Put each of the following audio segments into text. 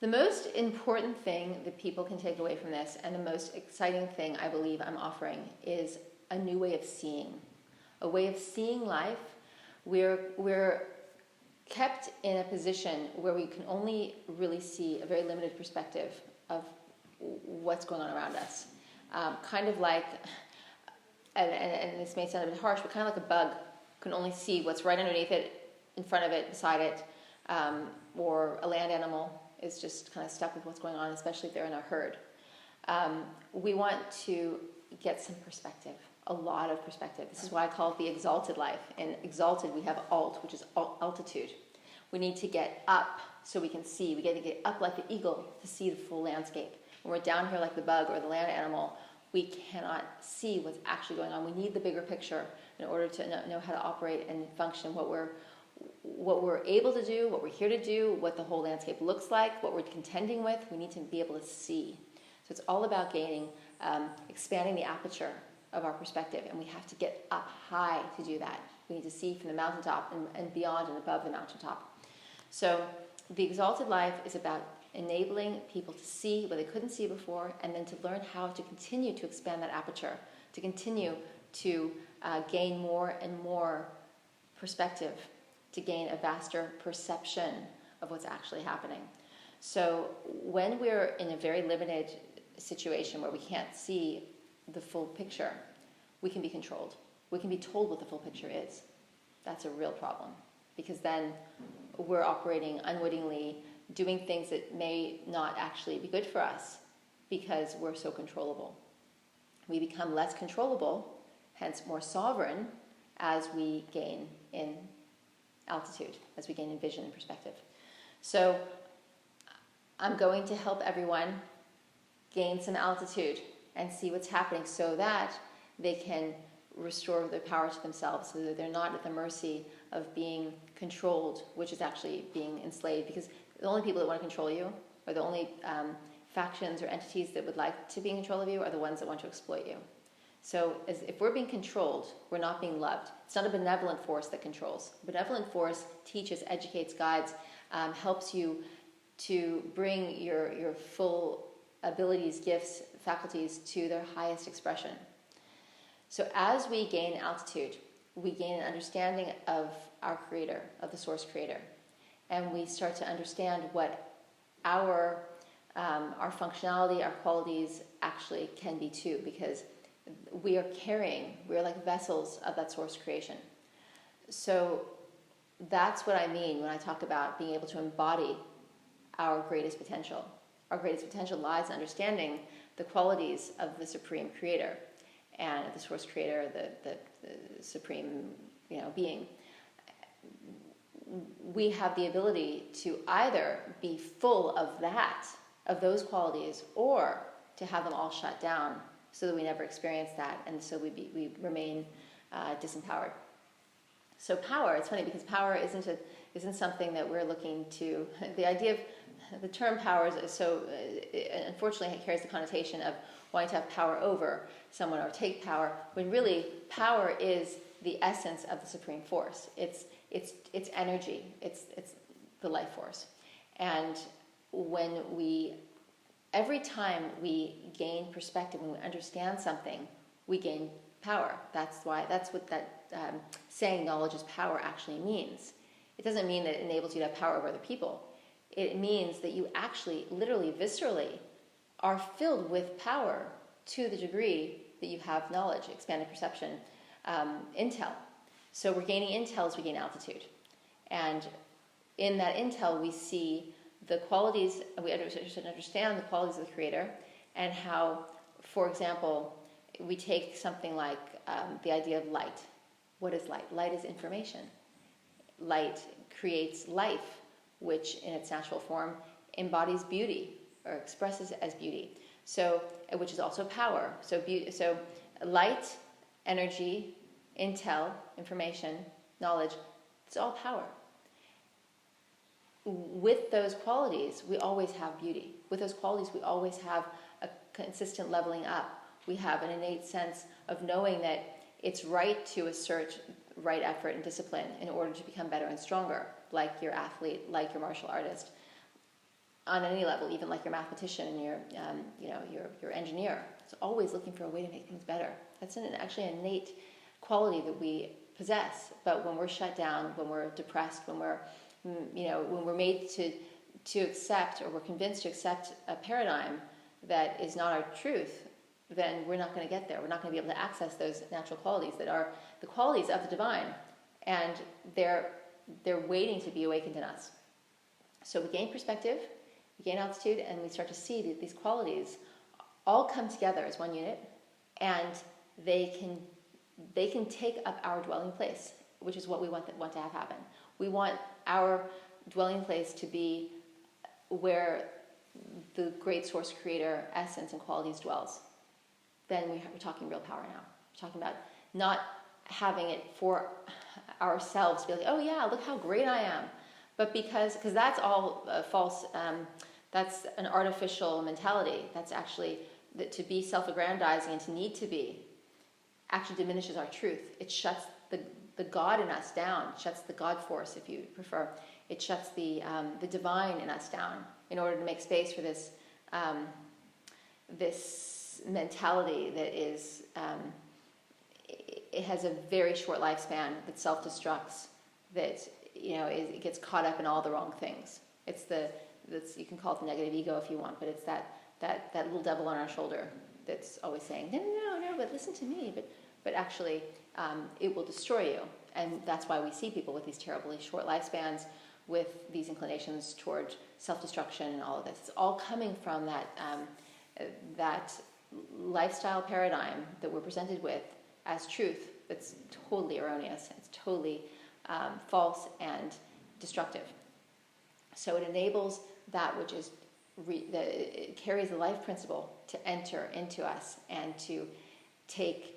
The most important thing that people can take away from this, and the most exciting thing I believe I'm offering, is a new way of seeing. A way of seeing life. We're kept in a position where we can only really see a very limited perspective of what's going on around us. Kind of like, and this may sound a bit harsh, but kind of like a bug can only see what's right underneath it, in front of it, beside it, or a land animal is just kind of stuck with what's going on, especially if they're in a herd. We want to get some perspective, a lot of perspective. This is why I call it the exalted life. In exalted, we have alt, which is altitude. We need to get up so we can see. We get to get up like the eagle to see the full landscape. When we're down here like the bug or the land animal, we cannot see what's actually going on. We need the bigger picture in order to know how to operate and function, what we're able to do, what we're here to do, what the whole landscape looks like, what we're contending with. We need to be able to see. So it's all about gaining, expanding the aperture of our perspective, and we have to get up high to do that. We need to see from the mountaintop and beyond and above the mountaintop. So the exalted life is about enabling people to see what they couldn't see before, and then to learn how to continue to expand that aperture, to continue to gain more and more perspective, to gain a vaster perception of what's actually happening. So when we're in a very limited situation where we can't see the full picture, we can be controlled. We can be told what the full picture is. That's a real problem, because then we're operating unwittingly, doing things that may not actually be good for us because we're so controllable. We become less controllable, hence more sovereign, as we gain in altitude, as we gain in vision and perspective. So I'm going to help everyone gain some altitude and see what's happening so that they can restore their power to themselves, so that they're not at the mercy of being controlled, which is actually being enslaved. Because the only people that want to control you, or the only factions or entities that would like to be in control of you, are the ones that want to exploit you. So if we're being controlled, we're not being loved. It's not a benevolent force that controls. A benevolent force teaches, educates, guides, helps you to bring your full abilities, gifts, faculties to their highest expression. So as we gain altitude, we gain an understanding of our creator, of the source creator. And we start to understand what our functionality, our qualities actually can be too, because we're like vessels of that source creation. So that's what I mean when I talk about being able to embody our greatest potential. Our greatest potential lies in understanding the qualities of the Supreme Creator and the Source Creator, the Supreme, being. We have the ability to either be full of those qualities, or to have them all shut down so that we never experience that, and so we remain disempowered. So power, it's funny because power isn't something that we're looking to. The idea of the term power is so, unfortunately, it carries the connotation of wanting to have power over someone or take power, when really power is the essence of the Supreme Force. It's energy. It's the life force. And every time we gain perspective, when we understand something, we gain power. That's what that saying, knowledge is power, actually means. It doesn't mean that it enables you to have power over other people. It means that you actually, literally, viscerally, are filled with power to the degree that you have knowledge, expanded perception, intel. So we're gaining intel as we gain altitude. And in that intel, we see the qualities, we should understand the qualities of the Creator, and how, for example, we take something like the idea of light. What is light? Light is information. Light creates life, which in its natural form embodies beauty, or expresses as beauty. So, which is also power. So light, energy, intel, information, knowledge, it's all power. With those qualities, we always have beauty. With those qualities, we always have a consistent leveling up. We have an innate sense of knowing that it's right to assert right effort and discipline in order to become better and stronger, like your athlete, like your martial artist. on any level, even like your mathematician and your engineer. It's always looking for a way to make things better. That's actually an innate quality that we possess. But when we're shut down, when we're depressed, when we're made to accept, or we're convinced to accept a paradigm that is not our truth, then we're not going to get there. We're not going to be able to access those natural qualities that are the qualities of the divine, and they're waiting to be awakened in us. So we gain perspective, we gain altitude, and we start to see that these qualities all come together as one unit, and they can take up our dwelling place, which is what we want to have happen. We want our dwelling place to be where the great source creator essence and qualities dwells. Then we're talking real power now. We're talking about not having it for ourselves, be like, oh yeah, look how great I am. But because that's all false, that's an artificial mentality. That's actually, that to be self-aggrandizing and to need to be actually diminishes our truth. It shuts the God in us down, it shuts the God force, if you prefer. It shuts the divine in us down in order to make space for this this mentality that is it has a very short lifespan, that self-destructs, that it gets caught up in all the wrong things. You can call it the negative ego if you want, but it's that little devil on our shoulder that's always saying, no, but listen to me, but actually it will destroy you. And that's why we see people with these terribly short lifespans, with these inclinations toward self-destruction and all of this. It's all coming from that lifestyle paradigm that we're presented with as truth that's totally erroneous. It's totally false and destructive. So it enables that which is it carries the life principle to enter into us and to take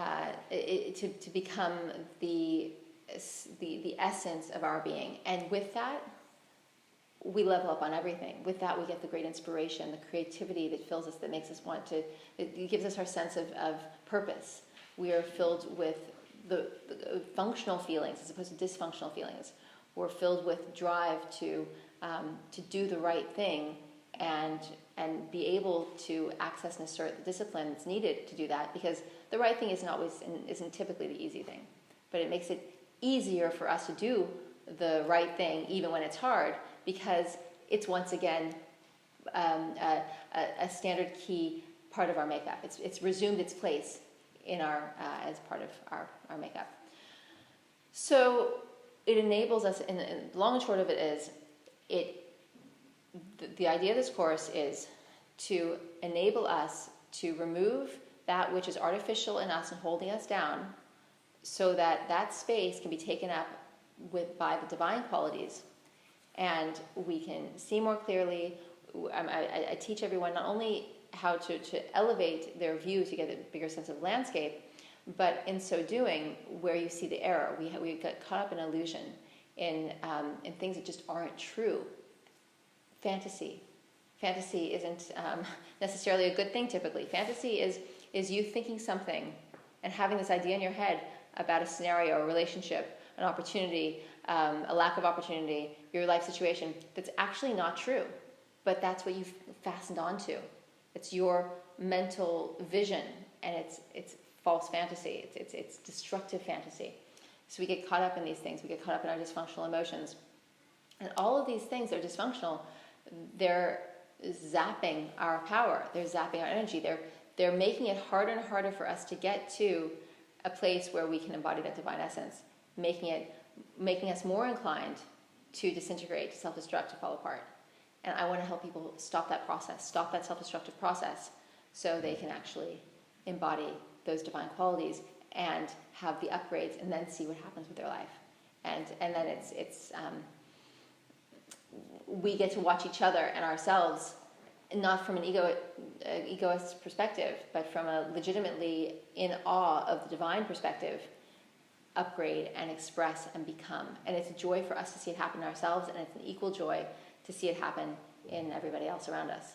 to become the essence of our being. And with that, we level up on everything. With that, we get the great inspiration, the creativity that fills us, that makes us want to, it gives us our sense of purpose. We are filled with the functional feelings as opposed to dysfunctional feelings. We're filled with drive to do the right thing and be able to access and assert the discipline that's needed to do that, because the right thing isn't typically the easy thing. But it makes it easier for us to do the right thing even when it's hard, because it's once again a standard key part of our makeup. It's resumed its place in our as part of our makeup. So it enables us, and the long and short of it is, the idea of this course is to enable us to remove that which is artificial in us and holding us down, so that space can be taken up by the divine qualities, and we can see more clearly. I teach everyone not only how to elevate their view to get a bigger sense of landscape, but in so doing, where you see the error. We get caught up in illusion, in things that just aren't true. Fantasy isn't necessarily a good thing typically. Fantasy is you thinking something and having this idea in your head about a scenario, a relationship, an opportunity, a lack of opportunity, your life situation that's actually not true, but that's what you've fastened onto. It's your mental vision, and it's false fantasy. It's destructive fantasy. So we get caught up in these things. We get caught up in our dysfunctional emotions, and all of these things are dysfunctional. They're zapping our power. They're zapping our energy. They're making it harder and harder for us to get to a place where we can embody that divine essence, making us more inclined to disintegrate, to self-destruct, to fall apart. And I want to help people stop that process, stop that self-destructive process, so they can actually embody those divine qualities and have the upgrades, and then see what happens with their life. And then it's we get to watch each other and ourselves, not from an egoist perspective, but from a legitimately in awe of the divine perspective, upgrade and express and become. And it's a joy for us to see it happen in ourselves, and it's an equal joy to see it happen in everybody else around us.